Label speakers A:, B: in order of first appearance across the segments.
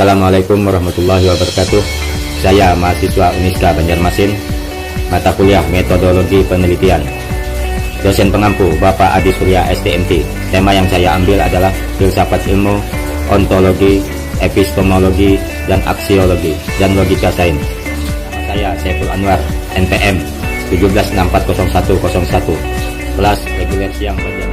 A: Assalamualaikum warahmatullahi wabarakatuh. Saya mahasiswa Uniska Banjarmasin, mata kuliah metodologi penelitian. Dosen pengampu Bapak Adi Surya STMT. Tema yang saya ambil adalah filsafat ilmu, ontologi, epistemologi, dan aksiologi, dan logika sains. Nama saya Saiful Anwar, NPM 17640101, kelas reguler siang Banjarmasin.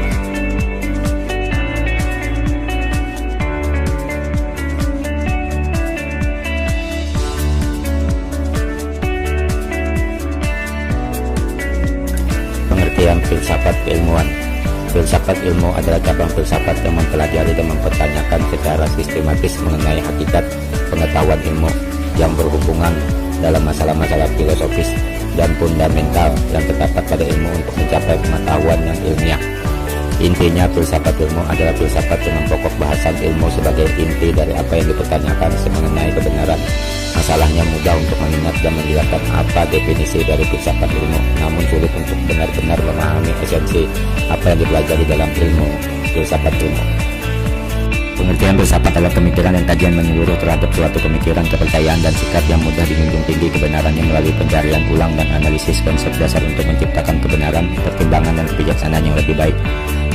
A: Pengertian filsafat keilmuan. Filsafat ilmu adalah cabang filsafat yang mempelajari dan mempertanyakan secara sistematis mengenai hakikat pengetahuan ilmu yang berhubungan dalam masalah-masalah filosofis dan fundamental yang terdapat pada ilmu untuk mencapai pengetahuan yang ilmiah. Intinya, filsafat ilmu adalah filsafat dengan pokok bahasan ilmu sebagai inti dari apa yang dipertanyakan mengenai kebenaran. Masalahnya mudah untuk mengingat dan menjelaskan apa definisi dari filsafat ilmu, namun sulit untuk benar-benar memahami esensi apa yang dipelajari dalam ilmu filsafat ilmu. Pengertian filsafat adalah pemikiran dan kajian menyeluruh terhadap suatu pemikiran, kepercayaan, dan sikap yang mudah dijunjung tinggi kebenarannya melalui pencarian ulang dan analisis konsep dasar untuk menciptakan kebenaran, pertimbangan, dan kebijaksanaan yang lebih baik.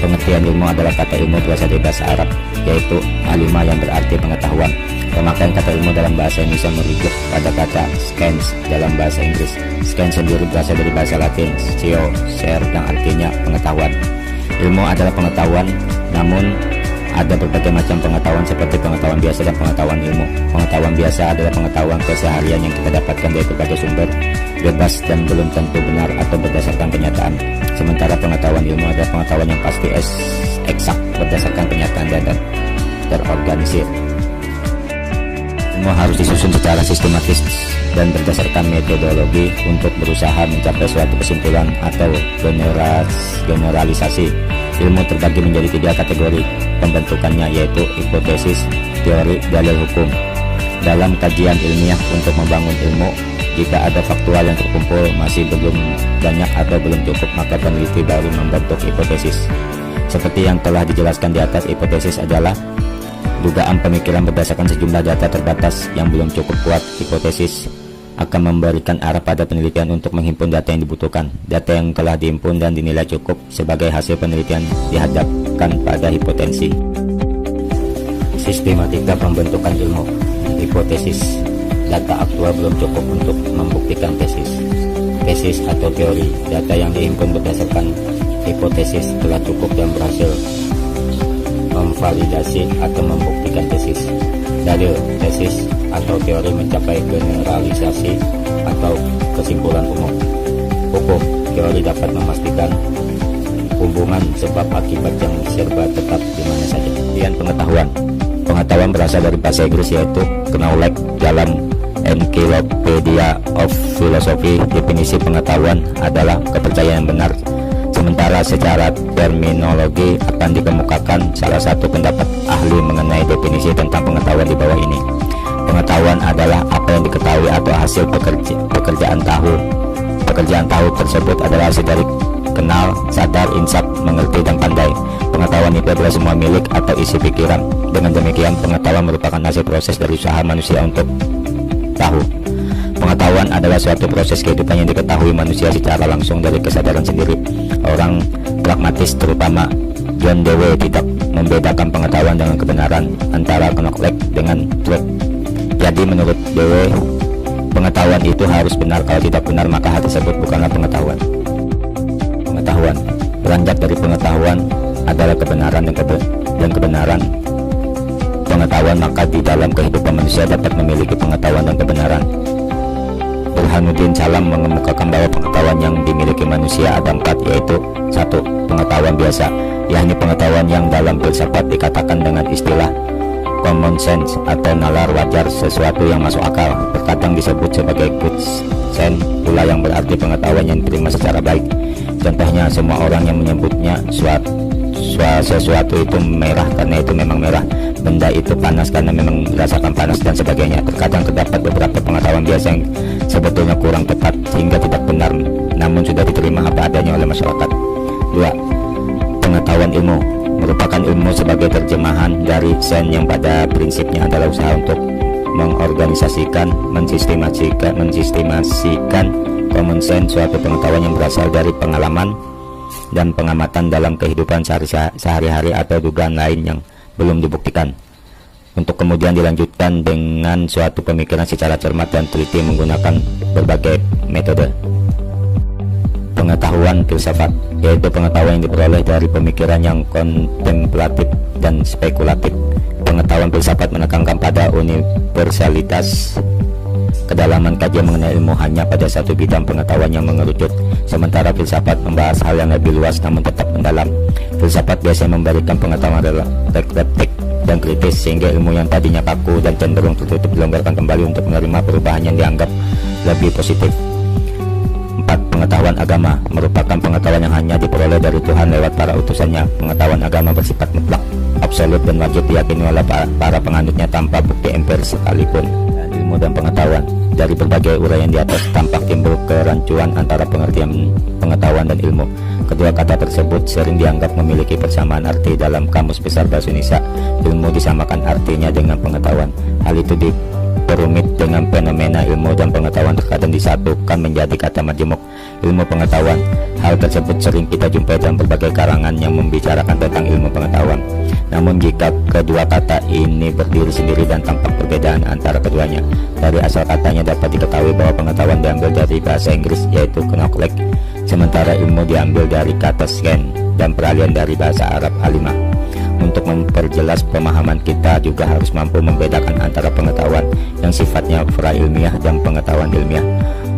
A: Pengertian ilmu adalah kata ilmu berasal dari bahasa Arab, yaitu alima yang berarti pengetahuan. Pemakaian kata ilmu dalam bahasa Indonesia merujuk pada kata science dalam bahasa Inggris. Science sendiri berasal dari bahasa Latin scio, share, yang artinya pengetahuan. Ilmu adalah pengetahuan, namun ada berbagai macam pengetahuan seperti pengetahuan biasa dan pengetahuan ilmu. Pengetahuan biasa adalah pengetahuan keseharian yang kita dapatkan dari berbagai sumber, bebas dan belum tentu benar atau berdasarkan kenyataan. Sementara pengetahuan ilmu adalah pengetahuan yang pasti eksak berdasarkan kenyataan dan terorganisir. Ilmu harus disusun secara sistematis dan berdasarkan metodologi untuk berusaha mencapai suatu kesimpulan atau generalisasi. Ilmu terbagi menjadi 3 kategori pembentukannya, yaitu hipotesis, teori, dalil hukum. Dalam kajian ilmiah untuk membangun ilmu, jika ada faktual yang terkumpul masih belum banyak atau belum cukup, maka peneliti baru membentuk hipotesis. Seperti yang telah dijelaskan di atas, hipotesis adalah dugaan pemikiran berdasarkan sejumlah data terbatas yang belum cukup kuat. Hipotesis akan memberikan arah pada penelitian untuk menghimpun data yang dibutuhkan. Data yang telah dihimpun dan dinilai cukup sebagai hasil penelitian dihadapkan pada hipotesis. Sistematika pembentukan ilmu. Hipotesis. Data aktual belum cukup untuk membuktikan tesis. Tesis atau teori. Data yang dihimpun berdasarkan hipotesis telah cukup dan berhasil memvalidasi atau membuktikan tesis. Dalil. Tesis atau teori mencapai generalisasi atau kesimpulan umum. Hukum. Teori dapat memastikan hubungan sebab akibat yang serba tetap di mana saja. Kemudian pengetahuan. Pengetahuan berasal dari bahasa Inggris, yaitu knowledge dalam Encyclopedia of Philosophy. Definisi pengetahuan adalah kepercayaan yang benar. Sementara secara terminologi akan dikemukakan salah satu pendapat ahli mengenai definisi tentang pengetahuan di bawah ini. Pengetahuan adalah apa yang diketahui atau hasil pekerjaan tahu. Pekerjaan tahu tersebut adalah hasil dari kenal, sadar, insaf, mengerti, dan pandai. Pengetahuan itu adalah semua milik atau isi pikiran. Dengan demikian, pengetahuan merupakan hasil proses dari usaha manusia untuk tahu. Pengetahuan adalah suatu proses kehidupan yang diketahui manusia secara langsung dari kesadaran sendiri. Orang pragmatis, terutama John Dewey, tidak membedakan pengetahuan dengan kebenaran, antara knowledge dengan truth. Jadi menurut Dewey, pengetahuan itu harus benar. Kalau tidak benar, maka hal tersebut bukanlah pengetahuan. Pengetahuan beranjak dari pengetahuan adalah kebenaran dan kebenaran pengetahuan, maka di dalam kehidupan manusia dapat memiliki pengetahuan dan kebenaran. Burhanuddin Salam mengemukakan bahwa pengetahuan yang dimiliki manusia ada 4, yaitu 1. Pengetahuan biasa, yakni pengetahuan yang dalam filsafat dikatakan dengan istilah common sense atau nalar wajar, sesuatu yang masuk akal. Terkadang disebut sebagai good sense pula, yang berarti pengetahuan yang diterima secara baik. Contohnya, semua orang yang menyebutnya sesuatu itu merah karena itu memang merah, benda itu panas karena memang merasakan panas, dan sebagainya. Terkadang terdapat beberapa pengetahuan biasa yang sebetulnya kurang tepat sehingga tidak benar, namun sudah diterima apa adanya oleh masyarakat. 2. Pengetahuan ilmu merupakan ilmu sebagai terjemahan dari sains yang pada prinsipnya adalah usaha untuk mengorganisasikan, mensistemasikan common sense, suatu pengetahuan yang berasal dari pengalaman dan pengamatan dalam kehidupan sehari-hari atau dugaan lain yang belum dibuktikan, untuk kemudian dilanjutkan dengan suatu pemikiran secara cermat dan teliti menggunakan berbagai metode. Pengetahuan filsafat, yaitu pengetahuan yang diperoleh dari pemikiran yang kontemplatif dan spekulatif. Pengetahuan filsafat menekankan pada universalitas kedalaman kajian mengenai ilmu hanya pada satu bidang pengetahuan yang mengerucut, sementara filsafat membahas hal yang lebih luas namun tetap mendalam. Filsafat biasanya memberikan pengetahuan reflektif dan kritis, sehingga ilmu yang tadinya kaku dan cenderung tertutup dilonggarkan kembali untuk menerima perubahan yang dianggap lebih positif. 4. Pengetahuan agama merupakan pengetahuan yang hanya diperoleh dari Tuhan lewat para utusannya. Pengetahuan agama bersifat mutlak, absolut, dan wajib diyakini oleh para penganutnya tanpa bukti empiris sekalipun. Ilmu dan pengetahuan, dari berbagai uraian di atas tampak timbul kerancuan antara pengertian pengetahuan dan ilmu. Kedua kata tersebut sering dianggap memiliki persamaan arti. Dalam Kamus Besar Bahasa Indonesia, ilmu disamakan artinya dengan pengetahuan. Hal itu diperumit dengan fenomena ilmu dan pengetahuan terkadang disatukan menjadi kata majemuk, ilmu pengetahuan. Hal tersebut sering kita jumpai dalam berbagai karangan yang membicarakan tentang ilmu pengetahuan. Namun jika kedua kata ini berdiri sendiri dan tampak perbedaan antara keduanya, dari asal katanya dapat diketahui bahwa pengetahuan diambil dari bahasa Inggris yaitu knowledge, sementara ilmu diambil dari kata science dan peralihan dari bahasa Arab alimah. Untuk memperjelas pemahaman kita juga harus mampu membedakan antara pengetahuan yang sifatnya prailmiah dan pengetahuan ilmiah.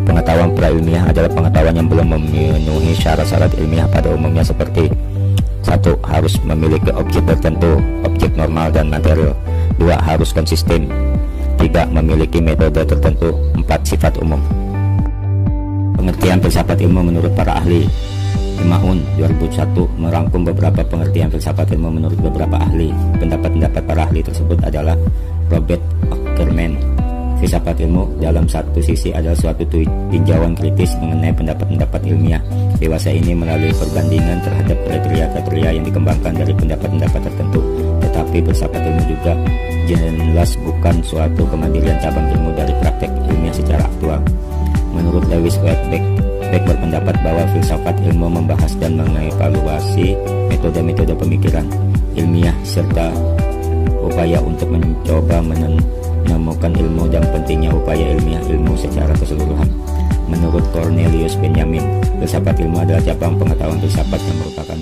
A: Pengetahuan prailmiah adalah pengetahuan yang belum memenuhi syarat-syarat ilmiah pada umumnya, seperti 1. Harus memiliki objek tertentu, objek normal dan material. 2. Harus konsisten. 3. Memiliki metode tertentu. 4. Sifat umum. Pengertian filsafat ilmu menurut para ahli. Imaun 2001 merangkum beberapa pengertian filsafat ilmu menurut beberapa ahli. Pendapat-pendapat para ahli tersebut adalah Robert Ackerman. Filsafat ilmu dalam satu sisi adalah suatu tinjauan kritis mengenai pendapat-pendapat ilmiah dewasa ini melalui perbandingan terhadap kriteria-kriteria yang dikembangkan dari pendapat-pendapat tertentu. Tetapi filsafat ilmu juga jelas bukan suatu kemandirian cabang ilmu dari praktek ilmiah secara aktual. Menurut Lewis Whitebeck, Beck berpendapat bahwa filsafat ilmu membahas dan mengevaluasi metode-metode pemikiran ilmiah serta upaya untuk mencoba menemukan ilmu dan pentingnya upaya ilmiah ilmu secara keseluruhan. Menurut Cornelius Benjamin, filsafat ilmu adalah cabang pengetahuan filsafat yang merupakan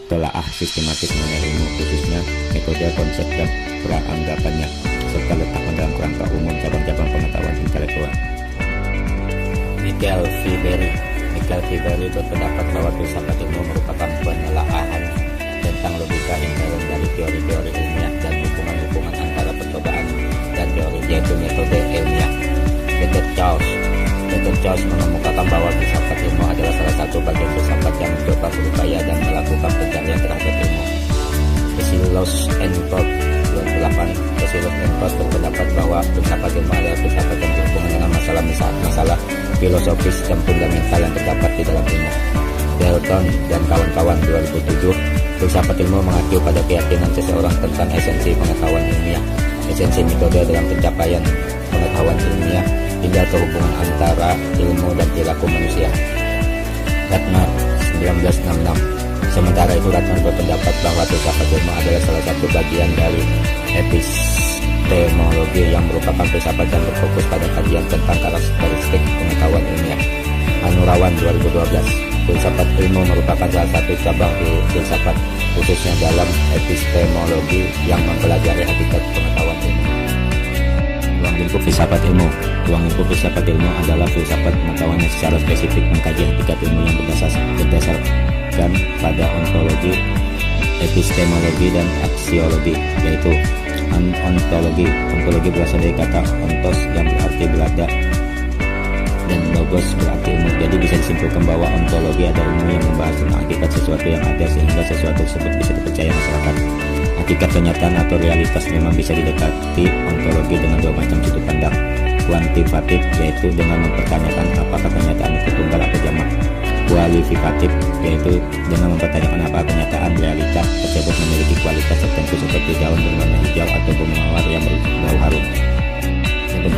A: telaah sistematis mengenai ilmu, khususnya metode, konsep, dan peranggapannya, serta letakkan dalam kerangka umum cabang-cabang pengetahuan intelektual. Michael Fiberi berpendapat bahwa filsafat ilmu merupakan penelaahan tentang logika inherent dari teori-teori ilmiah dan hubungan-hubungan antara percobaan dan teori, yaitu metode ilmiah. Peter Charles mengemukakan bahwa filsafat ilmu adalah salah satu bagian filsafat yang mencoba berupaya dan melakukan pencarian terhadap ilmu. Cassius and Pope 28 berpendapat bahwa filsafat ilmu adalah filsafat yang berhubungan dengan masalah filosofis dan fundamental yang terdapat di dalam ilmu. Dalton dan kawan-kawan 2007, filsafat ilmu mengacu pada keyakinan seseorang tentang esensi pengetahuan ilmiah, esensi metode dalam pencapaian pengetahuan ilmiah, hingga kehubungan antara ilmu dan perilaku manusia. Ratner 1966. Sementara itu Ratner berpendapat bahwa filsafat ilmu adalah salah satu bagian dari epistemologi yang merupakan filsafat yang berfokus pada kajian tentang karakteristik pengetahuan ilmiah. Anurawan 2012, filsafat ilmu merupakan salah satu cabang filsafat, khususnya dalam epistemologi yang mempelajari hakikat pengetahuan ilmu. Ruang lingkup filsafat ilmu. Ruang lingkup filsafat ilmu adalah filsafat pengetahuan yang secara spesifik mengkaji hakikat ilmu yang berdasarkan pada ontologi, epistemologi, dan aksiologi, yaitu ontologi. Ontologi berasal dari kata ontos yang berarti berada dan logos berarti ilmu. Jadi bisa disimpulkan bahwa ontologi adalah ilmu yang membahas tentang hakikat sesuatu yang ada sehingga sesuatu tersebut bisa dipercaya masyarakat. Hakikat kenyataan atau realitas memang bisa didekati ontologi dengan dua macam sudut pandang. Kuantitatif, yaitu dengan mempertanyakan apakah kenyataan itu tunggal atau jamak. Kualitatif, yaitu dengan mempertanyakan apakah kenyataan realitas tersebut memiliki kualitas tertentu seperti daun berwarna hijau atau bunga mawar yang berbau harum.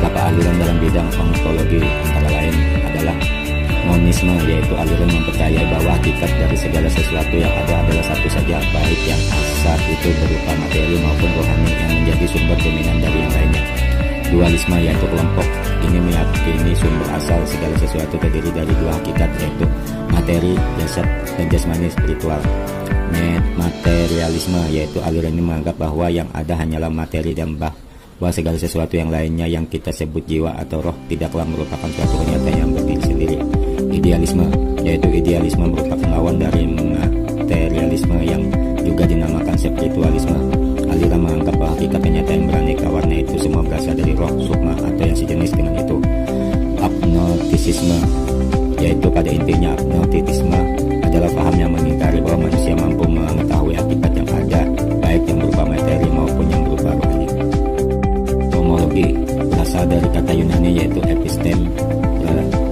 A: Beberapa aliran dalam bidang ontologi antara lain adalah monisme, yaitu aliran mempercayai bahwa hakikat dari segala sesuatu yang ada adalah satu saja, baik yang asal itu berupa materi maupun rohani yang menjadi sumber dominan dari yang lainnya. Dualisme, yaitu kelompok ini meyakini sumber asal segala sesuatu terdiri dari dua hakikat, yaitu materi, jasad, dan jasmani spiritual. Materialisme, yaitu aliran ini menganggap bahwa yang ada hanyalah materi dan bahwa segala sesuatu yang lainnya yang kita sebut jiwa atau roh tidaklah merupakan suatu kenyataan yang berdiri sendiri. Idealisme, yaitu idealisme merupakan lawan dari materialisme yang juga dinamakan spiritualisme. Aliran menganggap bahwa hakikat kenyataan yang beraneka warna itu semua berasal dari roh, sukma, atau yang sejenis dengan itu. Agnostisisme, yaitu pada intinya agnostisisme adalah paham yang mengingkari bahwa manusia mampu mengetahui akibat yang ada, baik yang berupa materi maupun yang berupa rohani. Epistemologi berasal dari kata Yunani yaitu episteme,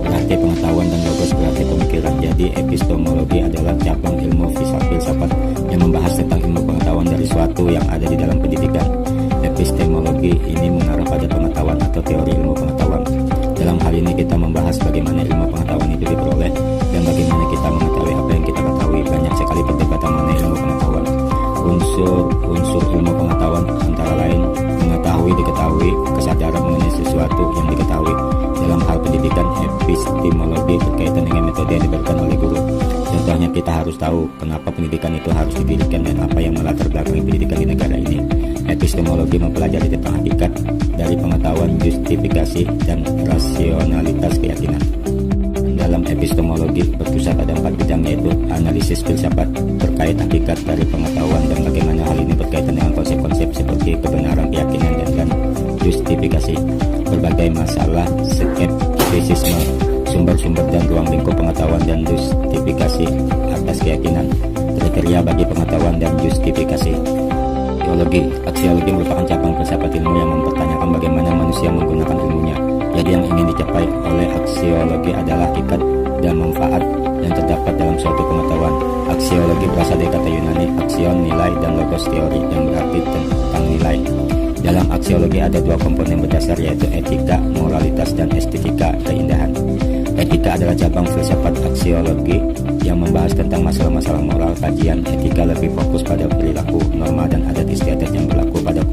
A: berarti pengetahuan, dan logos berarti pemikiran. Jadi epistemologi adalah cabang ilmu filsafat yang membahas tentang ilmu pengetahuan dari suatu yang ada di dalam pendidikan. Epistemologi ini mengarah pada pengetahuan atau teori ilmu pengetahuan. Dalam hal ini kita membahas bagaimana ilmu pengetahuan itu diperoleh dan bagaimana kita mengetahui apa yang kita ketahui. Banyak sekali perdebatan mengenai ilmu pengetahuan. Unsur ilmu pengetahuan antara lain mengetahui, diketahui, kesadaran mengenai sesuatu yang diketahui. Dalam hal pendidikan, epistemologi berkaitan dengan metode yang diberikan oleh guru. Contohnya, kita harus tahu kenapa pendidikan itu harus didirikan dan apa yang melatar belakangi pendidikan di negara ini. Epistemologi mempelajari tentang hakikat dari pengetahuan, justifikasi, dan rasionalitas keyakinan. Dalam epistemologi berpusat pada 4 bidang, yaitu analisis filsafat terkait hakikat dari pengetahuan dan bagaimana hal ini berkaitan dengan konsep-konsep seperti kebenaran, keyakinan, dan justifikasi. Berbagai masalah skeptisisme, sumber-sumber dan ruang lingkup pengetahuan dan justifikasi atas keyakinan, kriteria bagi pengetahuan dan justifikasi. Aksiologi merupakan cabang filsafat ilmu yang mempertanyakan bagaimana manusia menggunakan ilmunya. Jadi yang ingin dicapai oleh aksiologi adalah hakikat dan manfaat yang terdapat dalam suatu pengetahuan. Aksiologi berasal dari kata Yunani aksion, nilai, dan logos, teori, yang berarti tentang nilai. Dalam aksiologi ada 2 komponen berdasar, yaitu etika, moralitas, dan estetika, keindahan. Etika adalah cabang filsafat aksiologi yang membahas tentang masalah-masalah moral. Kajian etika lebih fokus pada perilaku, norma, dan adat istiadat yang berlaku pada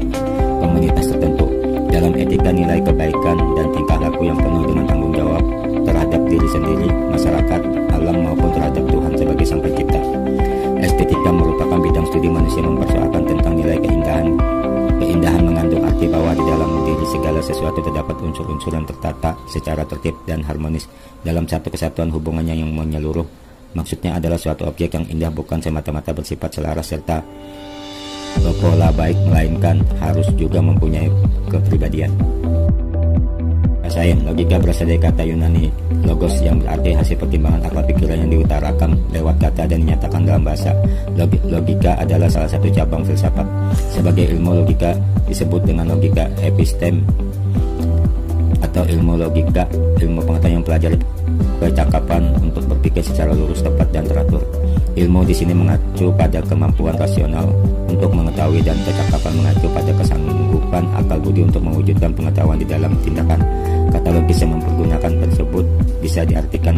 A: komunitas tertentu. Dalam etika, nilai kebaikan dan tingkah laku yang penuh dengan tanggung jawab terhadap diri sendiri, masyarakat, alam, maupun terhadap Tuhan sebagai Sang Pencipta. Estetika merupakan bidang studi manusia mempersoalkan tentang nilai keindahan. Keindahan mengandung arti bahwa di dalam diri segala sesuatu terdapat unsur-unsur yang tertata secara tertib dan harmonis dalam satu kesatuan hubungannya yang menyeluruh. Maksudnya adalah suatu objek yang indah bukan semata-mata bersifat selaras serta berpola baik, melainkan harus juga mempunyai kepribadian. Sains, logika berasal dari kata Yunani logos yang berarti hasil pertimbangan akal pikiran yang diutarakan lewat kata dan dinyatakan dalam bahasa. Logika adalah salah satu cabang filsafat. Sebagai ilmu logika disebut dengan logika epistem atau ilmu logika, ilmu pengetahuan yang pelajari percakapan untuk berpikir secara lurus, tepat, dan teratur. Ilmu di sini mengacu pada kemampuan rasional untuk mengetahui dan percakapan mengacu pada kesanggupan akal budi untuk mewujudkan pengetahuan di dalam tindakan. Kata logis yang mempergunakan tersebut bisa diartikan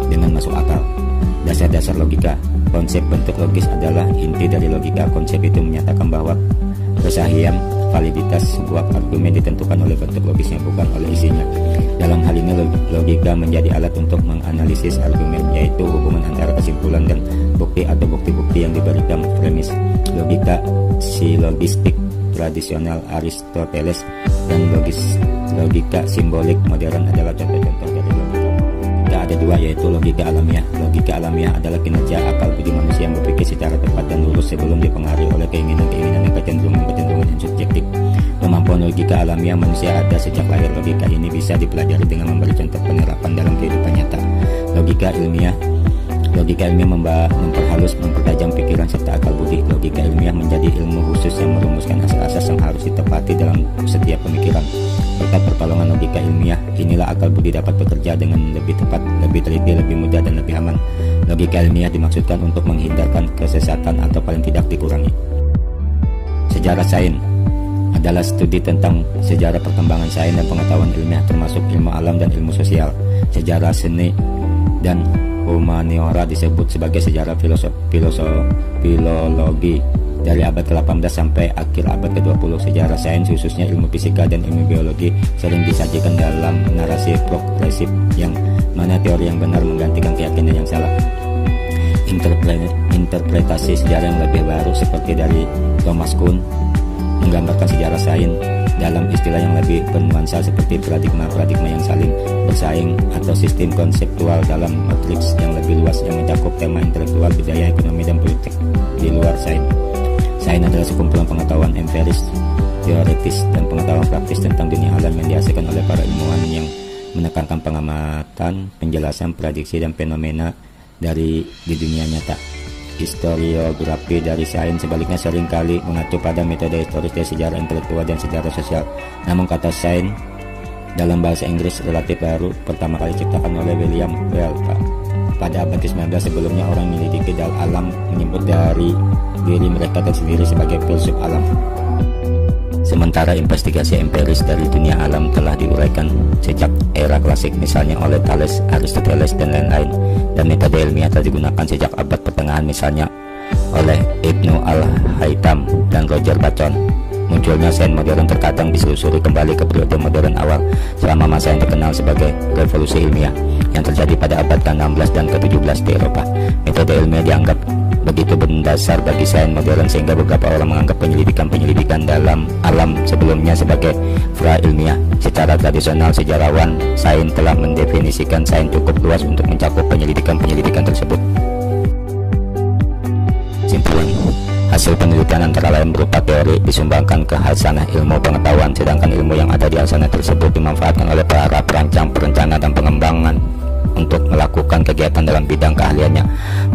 A: dengan masuk akal. Dasar-dasar logika. Konsep bentuk logis adalah inti dari logika. Konsep itu menyatakan bahwa kesahihan, validitas sebuah argumen ditentukan oleh bentuk logisnya, bukan oleh isinya. Dalam hal ini logika menjadi alat untuk menganalisis argumen, yaitu hubungan antara kesimpulan dan bukti atau bukti-bukti yang diberikan premis. Logika silogistik tradisional Aristoteles dan logika simbolik modern adalah contoh-contoh dari logika. Ada 2, yaitu logika alamiah. Logika alamiah adalah kinerja akal budi manusia yang berpikir secara tepat dan lurus sebelum dipengaruhi oleh keinginan-keinginan dan kecenderungan-kecenderungan yang subjektif. Kemampuan logika alamiah manusia ada sejak lahir. Logika ini bisa dipelajari dengan memberi contoh penerapan dalam kehidupan nyata. Logika ilmiah memperhalus, mempertajam pikiran serta akal budi. Logika ilmiah menjadi ilmu khusus yang merumuskan asas-asas yang harus ditepati dalam setiap pemikiran. Berkat pertolongan logika ilmiah, inilah akal budi dapat bekerja dengan lebih tepat, lebih teliti, lebih mudah, dan lebih aman. Logika ilmiah dimaksudkan untuk menghindarkan kesesatan atau paling tidak dikurangi. Sejarah sains. adalah studi tentang sejarah perkembangan sains dan pengetahuan ilmiah termasuk ilmu alam dan ilmu sosial. Sejarah seni dan humaniora disebut sebagai sejarah filologi dari abad ke-18 sampai akhir abad ke-20. Sejarah sains khususnya ilmu fisika dan ilmu biologi sering disajikan dalam narasi progresif yang mana teori yang benar menggantikan keyakinan yang salah. Interpretasi sejarah yang lebih baru seperti dari Thomas Kuhn menggambarkan sejarah sains dalam istilah yang lebih bernuansa seperti paradigma yang saling bersaing atau sistem konseptual dalam matriks yang lebih luas yang mencakup tema intelektual, budaya, ekonomi, dan politik di luar sains. Sains adalah sekumpulan pengetahuan empiris, teoritis, dan pengetahuan praktis tentang dunia alam yang dihasilkan oleh para ilmuwan yang menekankan pengamatan, penjelasan, prediksi, dan fenomena di dunia nyata. Historiografi dari sains sebaliknya seringkali mengacu pada metode historis dari sejarah intelektual dan sejarah sosial. Namun kata sains dalam bahasa Inggris relatif baru, pertama kali diciptakan oleh William Bell pada abad ke-19. Sebelumnya orang menyelidiki alam menyebut dari diri mereka tersendiri sebagai filsuf alam. Sementara investigasi empiris dari dunia alam telah diuraikan sejak era klasik, misalnya oleh Thales, Aristoteles, dan lain-lain, dan metode ilmiah telah digunakan sejak abad pertengahan, misalnya oleh Ibnu Al-Haytham dan Roger Bacon. Munculnya sains modern terkadang diselusuri kembali ke periode modern awal selama masa yang dikenal sebagai revolusi ilmiah yang terjadi pada abad ke-16 dan ke-17 di Eropa. Metode ilmiah dianggap begitu berdasar bagi sains modern sehingga beberapa orang menganggap penyelidikan dalam alam sebelumnya sebagai pra-ilmiah. Secara tradisional, sejarawan sains telah mendefinisikan sains cukup luas untuk mencakup penyelidikan tersebut. Simpulan, hasil penelitian antara lain berupa teori disumbangkan ke hasanah ilmu pengetahuan, sedangkan ilmu yang ada di hasanah tersebut dimanfaatkan oleh para perancang, perencana, dan pengembangan untuk melakukan kegiatan dalam bidang keahliannya.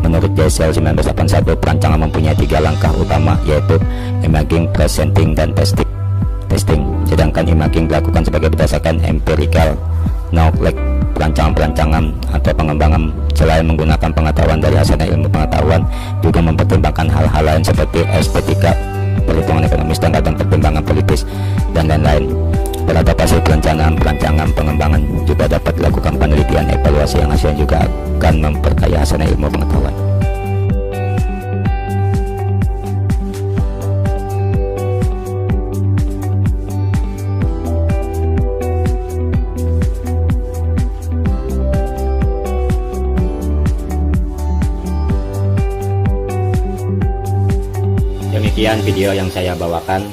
A: Menurut Geisel 1981, perancangan mempunyai 3 langkah utama, yaitu imaging, presenting, dan testing. Sedangkan imaging dilakukan sebagai berdasarkan empirical knowledge. Perancangan atau pengembangan selain menggunakan pengetahuan dari hasanah ilmu pengetahuan juga mempertimbangkan hal-hal lain seperti estetika, perhitungan ekonomis, dan pertimbangan politis, dan lain-lain. Terhadap hasil perancangan, pengembangan juga dapat dilakukan penelitian evaluasi yang hasilnya juga akan memperkaya hasanah ilmu pengetahuan. Demikian video yang saya bawakan.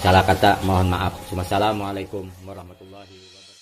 A: Salah kata mohon maaf. Wassalamualaikum warahmatullahi wabarakatuh.